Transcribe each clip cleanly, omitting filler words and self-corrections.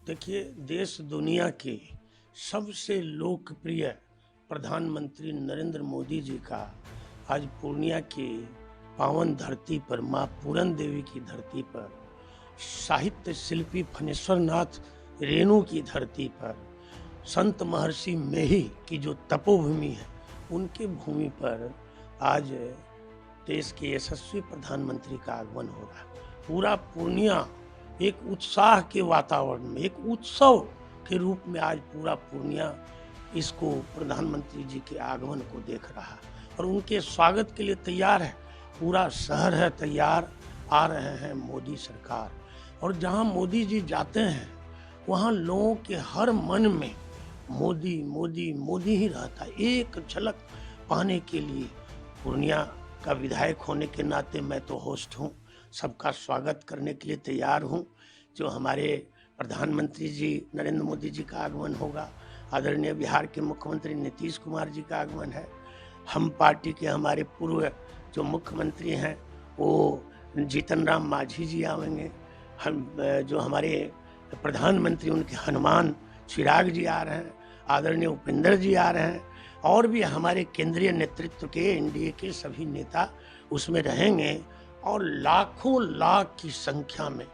देखिए, देश दुनिया के सबसे लोकप्रिय प्रधानमंत्री नरेंद्र मोदी जी का आज पूर्णिया की पावन धरती पर, माँ पूरन देवी की धरती पर, साहित्य शिल्पी फणेश्वर नाथ रेणु की धरती पर, संत महर्षि मेही की जो तपोभूमि है, उनकी भूमि पर आज देश के यशस्वी प्रधानमंत्री का आगमन हो रहा है। पूरा पूर्णिया एक उत्साह के वातावरण में, एक उत्सव के रूप में आज पूरा पूर्णिया इसको, प्रधानमंत्री जी के आगमन को देख रहा है और उनके स्वागत के लिए तैयार है। पूरा शहर है तैयार, आ रहे हैं मोदी सरकार। और जहां मोदी जी जाते हैं वहां लोगों के हर मन में मोदी मोदी मोदी ही रहता है। एक झलक पाने के लिए पूर्णिया का विधायक होने के नाते मैं तो होस्ट हूँ, सबका स्वागत करने के लिए तैयार हूँ। जो हमारे प्रधानमंत्री जी नरेंद्र मोदी जी का आगमन होगा, आदरणीय बिहार के मुख्यमंत्री नीतीश कुमार जी का आगमन है, हम पार्टी के हमारे पूर्व जो मुख्यमंत्री हैं वो जीतन राम मांझी जी आवेंगे, हम जो हमारे प्रधानमंत्री उनके हनुमान चिराग जी आ रहे हैं, आदरणीय उपेंद्र जी आ रहे हैं, और भी हमारे केंद्रीय नेतृत्व के एनडीए के सभी नेता उसमें रहेंगे। और लाखों लाख की संख्या में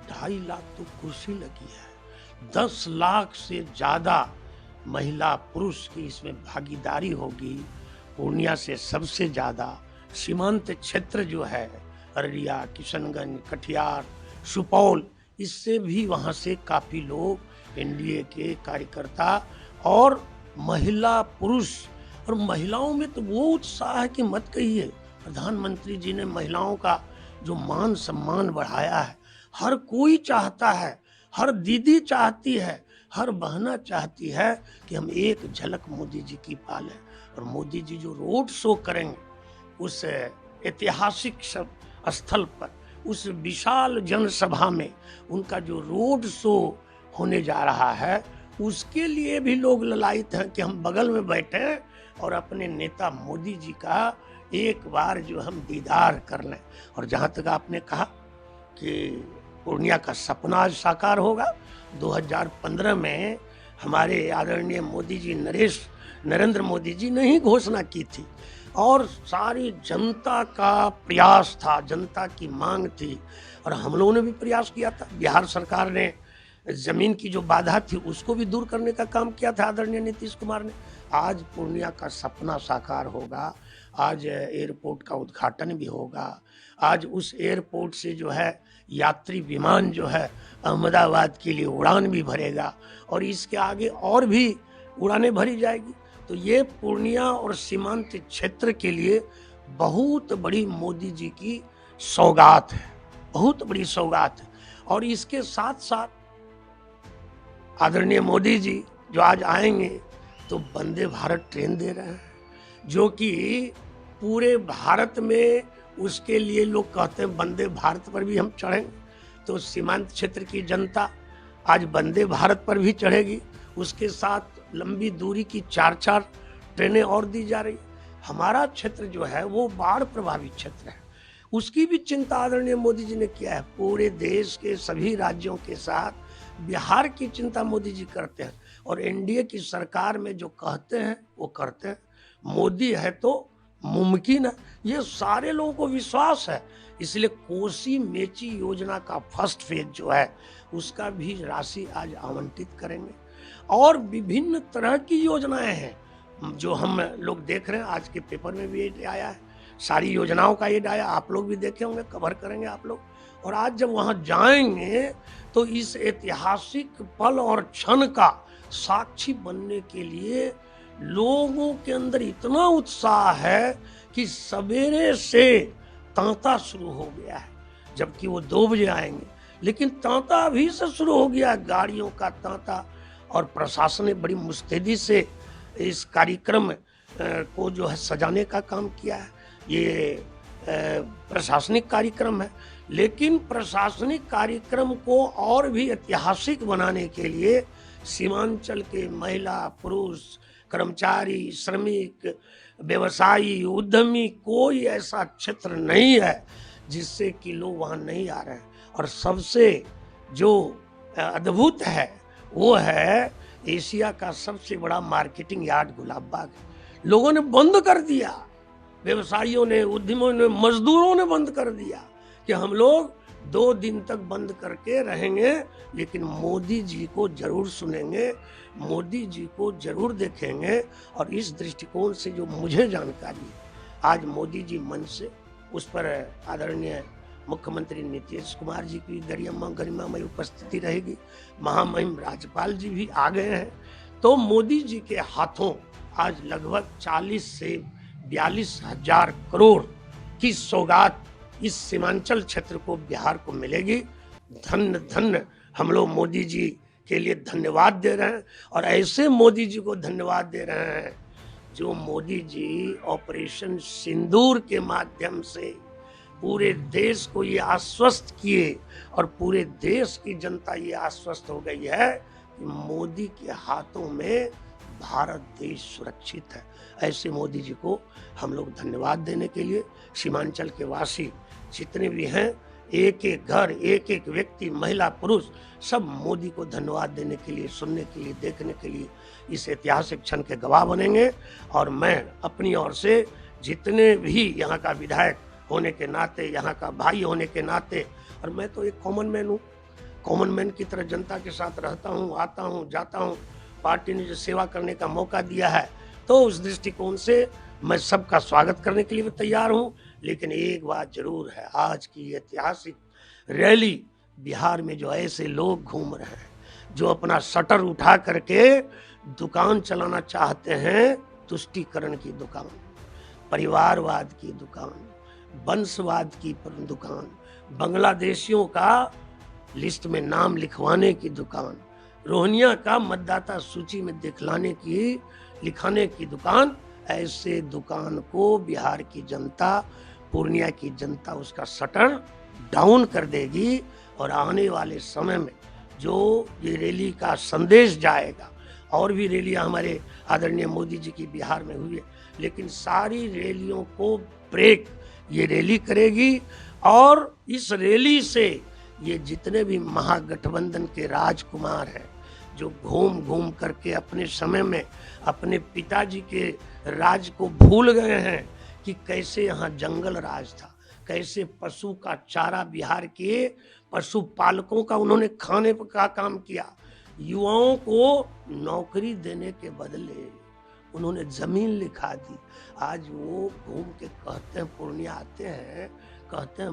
2.5 लाख तो कुर्सी लगी है, 10 लाख से ज्यादा महिला पुरुष की इसमें भागीदारी होगी। पूर्णिया से सबसे ज्यादा सीमांत क्षेत्र जो है अररिया, किशनगंज, कटिहार, सुपौल, इससे भी वहां से काफी लोग एनडीए के कार्यकर्ता और महिला पुरुष। और महिलाओं में तो वो उत्साह है कि मत कहिए। प्रधानमंत्री जी ने महिलाओं का जो मान सम्मान बढ़ाया है, हर कोई चाहता है, हर दीदी चाहती है, हर बहना चाहती है कि हम एक झलक मोदी जी की पालें। और मोदी जी जो रोड शो करेंगे उस ऐतिहासिक स्थल पर, उस विशाल जनसभा में उनका जो रोड शो होने जा रहा है, उसके लिए भी लोग ललायित हैं कि हम बगल में बैठे और अपने नेता मोदी जी का एक बार जो हम दीदार कर लें। और जहां तक आपने कहा कि पूर्णिया का सपना आज साकार होगा, 2015 में हमारे आदरणीय मोदी जी, नरेंद्र मोदी जी ने ही घोषणा की थी और सारी जनता का प्रयास था, जनता की मांग थी और हम लोगों ने भी प्रयास किया था। बिहार सरकार ने जमीन की जो बाधा थी उसको भी दूर करने का काम किया था आदरणीय नीतीश कुमार ने। आज पूर्णिया का सपना साकार होगा, आज एयरपोर्ट का उद्घाटन भी होगा, आज उस एयरपोर्ट से जो है यात्री विमान जो है अहमदाबाद के लिए उड़ान भी भरेगा और इसके आगे और भी उड़ानें भरी जाएगी। तो ये पूर्णिया और सीमांत क्षेत्र के लिए बहुत बड़ी मोदी जी की सौगात है, बहुत बड़ी सौगात है। और इसके साथ साथ आदरणीय मोदी जी जो आज आएंगे तो वंदे भारत ट्रेन दे रहे हैं, जो कि पूरे भारत में उसके लिए लोग कहते हैं वंदे भारत पर भी हम चढ़ेंगे। तो सीमांत क्षेत्र की जनता आज वंदे भारत पर भी चढ़ेगी। उसके साथ लंबी दूरी की 4-4 ट्रेनें और दी जा रही। हमारा क्षेत्र जो है वो बाढ़ प्रभावित क्षेत्र है, उसकी भी चिंता आदरणीय मोदी जी ने किया है। पूरे देश के सभी राज्यों के साथ बिहार की चिंता मोदी जी करते हैं और एनडीए की सरकार में जो कहते हैं वो करते हैं। मोदी है तो मुमकिन है, ये सारे लोगों को विश्वास है। इसलिए कोसी मेची योजना का फर्स्ट फेज जो है उसका भी राशि आज आवंटित करेंगे। और विभिन्न तरह की योजनाएं हैं जो हम लोग देख रहे हैं, आज के पेपर में भी ये आया है, सारी योजनाओं का ये आया, आप लोग भी देखे होंगे, कवर करेंगे आप लोग। और आज जब वहां जाएंगे तो इस ऐतिहासिक पल और क्षण का साक्षी बनने के लिए लोगों के अंदर इतना उत्साह है कि सवेरे से तांता शुरू हो गया है, जबकि वो 2 बजे आएंगे, लेकिन तांता अभी से शुरू हो गया, गाड़ियों का तांता। और प्रशासन ने बड़ी मुस्तैदी से इस कार्यक्रम को जो है सजाने का काम किया है। ये प्रशासनिक कार्यक्रम है, लेकिन प्रशासनिक कार्यक्रम को और भी ऐतिहासिक बनाने के लिए सीमांचल के महिला, पुरुष, कर्मचारी, श्रमिक, व्यवसायी, उद्यमी, कोई ऐसा क्षेत्र नहीं है जिससे कि लोग वहां नहीं आ रहे हैं। और सबसे जो अद्भुत है वो है एशिया का सबसे बड़ा मार्केटिंग यार्ड गुलाब बाग। लोगों ने बंद कर दिया, व्यवसायियों ने, उद्यमियों ने, मजदूरों ने बंद कर दिया कि हम लोग 2 दिन तक बंद करके रहेंगे, लेकिन मोदी जी को जरूर सुनेंगे, मोदी जी को जरूर देखेंगे। और इस दृष्टिकोण से जो मुझे जानकारी है, आज मोदी जी मंच से उस पर आदरणीय मुख्यमंत्री नीतीश कुमार जी की गरिमामय उपस्थिति रहेगी, महामहिम राज्यपाल जी भी आ गए हैं। तो मोदी जी के हाथों आज लगभग 40 से 42 हजार करोड़ की सौगात इस सीमांचल क्षेत्र को, बिहार को मिलेगी। धन्य धन्य हम लोग मोदी जी के लिए धन्यवाद दे रहे हैं, और ऐसे मोदी जी को धन्यवाद दे रहे हैं जो मोदी जी ऑपरेशन सिंदूर के माध्यम से पूरे देश को ये आश्वस्त किए, और पूरे देश की जनता ये आश्वस्त हो गई है कि मोदी के हाथों में भारत देश सुरक्षित है। ऐसे मोदी जी को हम लोग धन्यवाद देने के लिए, सीमांचल के वासी जितने भी हैं, एक एक घर, एक एक व्यक्ति, महिला पुरुष, सब मोदी को धन्यवाद देने के लिए, सुनने के लिए, देखने के लिए इस ऐतिहासिक क्षण के गवाह बनेंगे। और मैं अपनी ओर से जितने भी यहाँ का विधायक होने के नाते, यहाँ का भाई होने के नाते, और मैं तो एक कॉमन मैन हूँ, कॉमन मैन की तरह जनता के साथ रहता हूँ, आता हूँ, जाता हूँ। पार्टी ने जो सेवा करने का मौका दिया है, तो उस दृष्टिकोण से मैं सबका स्वागत करने के लिए भी तैयार हूँ। लेकिन एक बात जरूर है, आज की ऐतिहासिक रैली बिहार में जो ऐसे लोग घूम रहे हैं, जो अपना शटर उठा करके दुकान चलाना चाहते हैं, तुष्टीकरण की दुकान, परिवारवाद की दुकान, वंशवाद की दुकान, बांग्लादेशियों का लिस्ट में नाम लिखवाने की दुकान, रोहिंग्या का मतदाता सूची में लिखाने की दुकान, ऐसे दुकान को बिहार की जनता, पूर्णिया की जनता उसका शटर डाउन कर देगी। और आने वाले समय में जो ये रैली का संदेश जाएगा, और भी रैलियां हमारे आदरणीय मोदी जी की बिहार में हुई है, लेकिन सारी रैलियों को ब्रेक ये रैली करेगी। और इस रैली से ये जितने भी महागठबंधन के राजकुमार हैं, जो घूम घूम करके अपने समय में अपने पिताजी के राज को भूल गए हैं कि कैसे यहाँ जंगल राज था, कैसे पशु का चारा, बिहार के पशुपालकों का उन्होंने खाने का काम किया, युवाओं को नौकरी देने के बदले उन्होंने जमीन लिखा दी। आज वो घूम के कहते हैं, पूर्णिया आते हैं, कहते हैं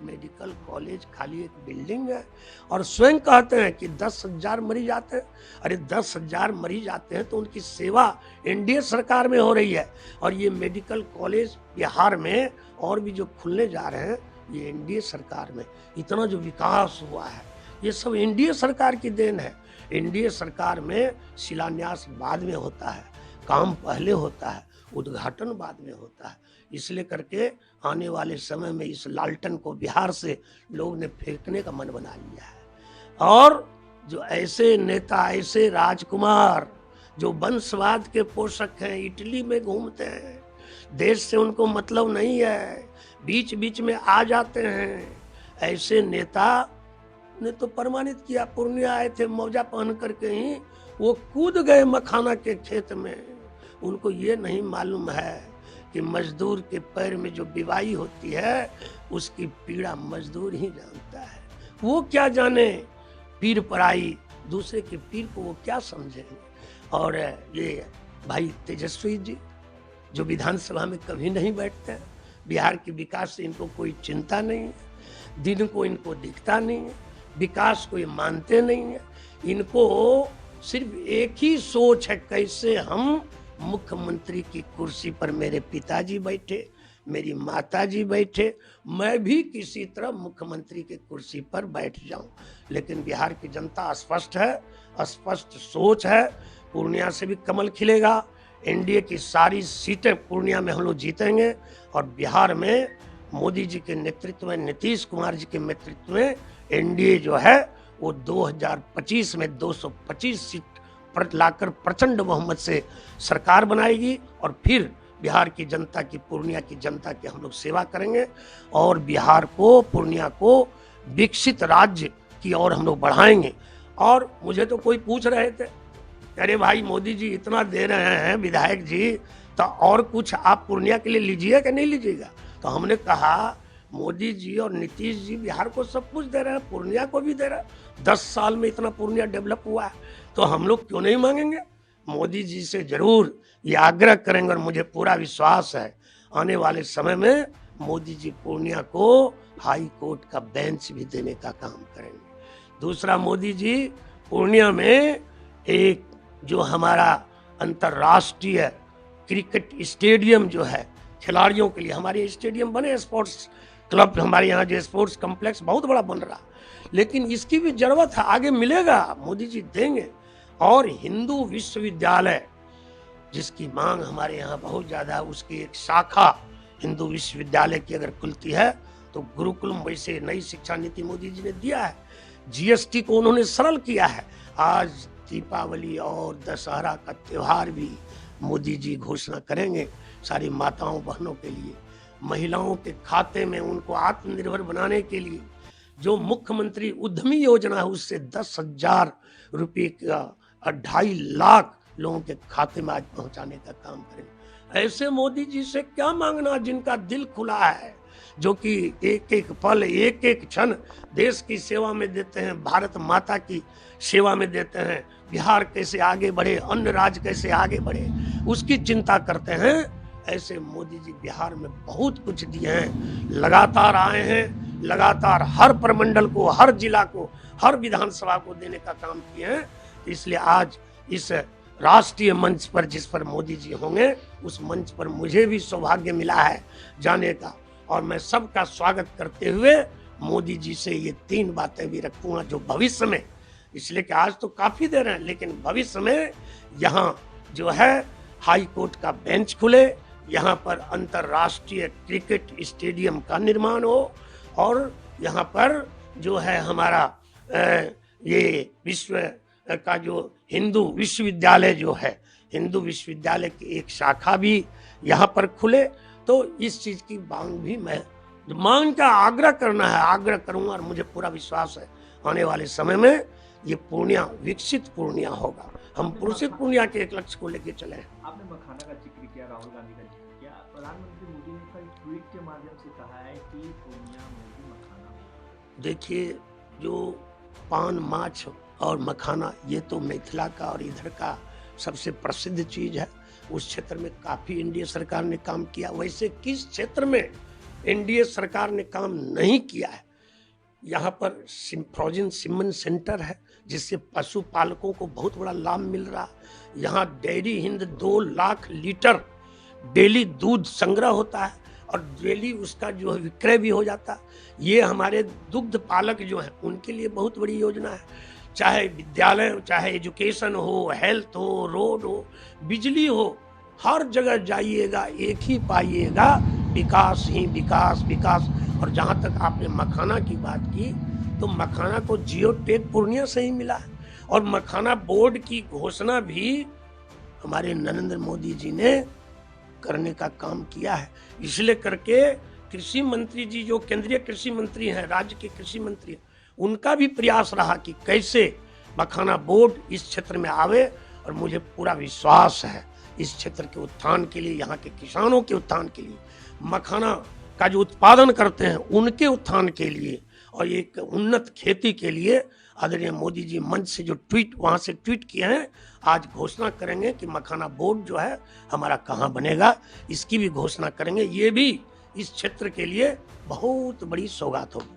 मेडिकल कॉलेज खाली एक बिल्डिंग है, और स्वयं कहते हैं कि 10,000 मरीज आते हैं। अरे 10,000 मरीज आते हैं तो उनकी सेवा एनडीए सरकार में हो रही है, और ये मेडिकल कॉलेज बिहार में और भी जो खुलने जा रहे हैं, ये एनडीए सरकार में इतना जो विकास हुआ है, ये सब एनडीए सरकार की देन है। एनडीए सरकार में शिलान्यास बाद में होता है, काम पहले होता है, उद्घाटन बाद में होता है। इसलिए करके आने वाले समय में इस लालटन को बिहार से लोग ने फेंकने का मन बना लिया है। और जो ऐसे नेता, ऐसे राजकुमार जो वंशवाद के पोषक हैं, इटली में घूमते हैं, देश से उनको मतलब नहीं है, बीच बीच में आ जाते हैं, ऐसे नेता ने तो प्रमाणित किया। पूर्णिया आए थे मौजा पहन करके ही वो कूद गए मखाना के खेत में। उनको ये नहीं मालूम है कि मजदूर के पैर में जो बिवाई होती है, उसकी पीड़ा मजदूर ही जानता है। वो क्या जाने पीर पराई, दूसरे के पीर को वो क्या समझेंगे। और ये भाई तेजस्वी जी जो विधानसभा में कभी नहीं बैठते हैं, बिहार के विकास से इनको कोई चिंता नहीं है, दिन को इनको दिखता नहीं है, विकास को ये मानते नहीं है। इनको सिर्फ एक ही सोच है, कैसे हम मुख्यमंत्री की कुर्सी पर मेरे पिताजी बैठे, मेरी माताजी बैठे, मैं भी किसी तरह मुख्यमंत्री की कुर्सी पर बैठ जाऊं। लेकिन बिहार की जनता स्पष्ट है, स्पष्ट सोच है। पूर्णिया से भी कमल खिलेगा, एनडीए की सारी सीटें पूर्णिया में हम लोग जीतेंगे, और बिहार में मोदी जी के नेतृत्व में, नीतीश कुमार जी के नेतृत्व में एनडीए जो है वो 2025 में 225 सीट पर लाकर प्रचंड बहुमत से सरकार बनाएगी। और फिर बिहार की जनता की, पूर्णिया की जनता की हम लोग सेवा करेंगे, और बिहार को, पूर्णिया को विकसित राज्य की ओर हम लोग बढ़ाएंगे। और मुझे तो कोई पूछ रहे थे, अरे भाई मोदी जी इतना दे रहे हैं विधायक जी, तो और कुछ आप पूर्णिया के लिए लीजिए कि नहीं लीजिएगा। तो हमने कहा मोदी जी और नीतीश जी बिहार को सब कुछ दे रहे हैं, पूर्णिया को भी दे रहे हैं। 10 साल में इतना पूर्णिया डेवलप हुआ है, तो हम लोग क्यों नहीं मांगेंगे। मोदी जी से जरूर ये आग्रह करेंगे और मुझे पूरा विश्वास है आने वाले समय में मोदी जी पूर्णिया को हाई कोर्ट का बेंच भी देने का काम करेंगे। दूसरा, मोदी जी पूर्णिया में एक जो हमारा अंतर्राष्ट्रीय क्रिकेट स्टेडियम जो है खिलाड़ियों के लिए, हमारे स्टेडियम बने, स्पोर्ट्स क्लब हमारे यहाँ जो स्पोर्ट्स कॉम्प्लेक्स बहुत बड़ा बन रहा, लेकिन इसकी भी जरूरत है, आगे मिलेगा, मोदी जी देंगे। और हिंदू विश्वविद्यालय जिसकी मांग हमारे यहाँ बहुत ज्यादा है, उसकी एक शाखा हिंदू विश्वविद्यालय की अगर खुलती है तो गुरुकुलम, वैसे नई शिक्षा नीति मोदी जी ने दिया है, जीएसटी को उन्होंने सरल किया है। आज दीपावली और दशहरा का त्योहार भी मोदी जी घोषणा करेंगे सारी माताओं बहनों के लिए, महिलाओं के खाते में उनको आत्मनिर्भर बनाने के लिए जो मुख्यमंत्री उद्यमी योजना है उससे 10,000 रुपये का 2.5 लाख लोगों के खाते में आज पहुंचाने का काम करेंगे। ऐसे मोदी जी से क्या मांगना जिनका दिल खुला है, जो कि एक एक पल एक एक क्षण देश की सेवा में देते हैं, भारत माता की सेवा में देते हैं। बिहार कैसे आगे बढ़े, अन्य राज्य कैसे आगे बढ़े, उसकी चिंता करते हैं। ऐसे मोदी जी बिहार में बहुत कुछ दिए हैं, लगातार आए हैं, लगातार हर प्रमंडल को, हर जिला को, हर विधानसभा को देने का काम किए हैं। इसलिए आज इस राष्ट्रीय मंच पर जिस पर मोदी जी होंगे, उस मंच पर मुझे भी सौभाग्य मिला है जाने का, और मैं सबका स्वागत करते हुए मोदी जी से ये 3 बातें भी रखूंगा जो भविष्य में, इसलिए कि आज तो काफी दे रहे हैं, लेकिन भविष्य में यहाँ जो है हाई कोर्ट का बेंच खुले, यहाँ पर अंतर्राष्ट्रीय क्रिकेट स्टेडियम का निर्माण हो, और यहाँ पर जो है हमारा ये विश्व का जो हिंदू विश्वविद्यालय जो है, हिंदू विश्वविद्यालय की एक शाखा भी यहाँ पर खुले। तो इस चीज की मांग भी मैं मांग का आग्रह करना है, आग्रह करूंगा, और मुझे पूरा विश्वास है आने वाले समय में ये पूर्णिया विकसित पूर्णिया होगा। हम पुरुषित पूर्णिया के एक लक्ष्य को लेके चले हैं। आपने मखाना का जिक्र किया, राहुल गांधी का जिक्र किया, प्रधानमंत्री मोदी ने कल ट्वीट के माध्यम से कहा है कि पूर्णिया में भी मखाना। देखिए, जो पान, माछ और मखाना ये तो मिथिला का और इधर का सबसे प्रसिद्ध चीज है। उस क्षेत्र में काफी एनडीए सरकार ने काम किया। वैसे किस क्षेत्र में एनडीए सरकार ने काम नहीं किया है? यहाँ पर फ्रोजन सीमन सेंटर है जिससे पशुपालकों को बहुत बड़ा लाभ मिल रहा है। यहाँ dairy Hind 2 lakh litre daily दूध संग्रह होता है और डेली उसका जो है विक्रय भी हो जाता है। ये हमारे दुग्ध पालक जो हैं उनके लिए बहुत बड़ी योजना है। चाहे विद्यालय हो, चाहे एजुकेशन हो, हेल्थ हो, रोड हो, बिजली हो, हर जगह जाइएगा एक ही पाइएगा विकास ही विकास विकास। और जहाँ तक आपने मखाना की बात की, तो मखाना को जियो टेक पूर्णिया से ही मिला है, और मखाना बोर्ड की घोषणा भी हमारे नरेंद्र मोदी जी ने करने का काम किया है। इसलिए करके कृषि मंत्री जी जो केंद्रीय कृषि मंत्री हैं, राज्य के कृषि मंत्री, उनका भी प्रयास रहा कि कैसे मखाना बोर्ड इस क्षेत्र में आवे, और मुझे पूरा विश्वास है इस क्षेत्र के उत्थान के लिए, यहाँ के किसानों के उत्थान के लिए, मखाना का जो उत्पादन करते हैं उनके उत्थान के लिए, और एक उन्नत खेती के लिए आदरणीय मोदी जी मंच से जो ट्वीट वहाँ से ट्वीट किए हैं, आज घोषणा करेंगे कि मखाना बोर्ड जो है हमारा कहाँ बनेगा, इसकी भी घोषणा करेंगे। ये भी इस क्षेत्र के लिए बहुत बड़ी सौगात होगी।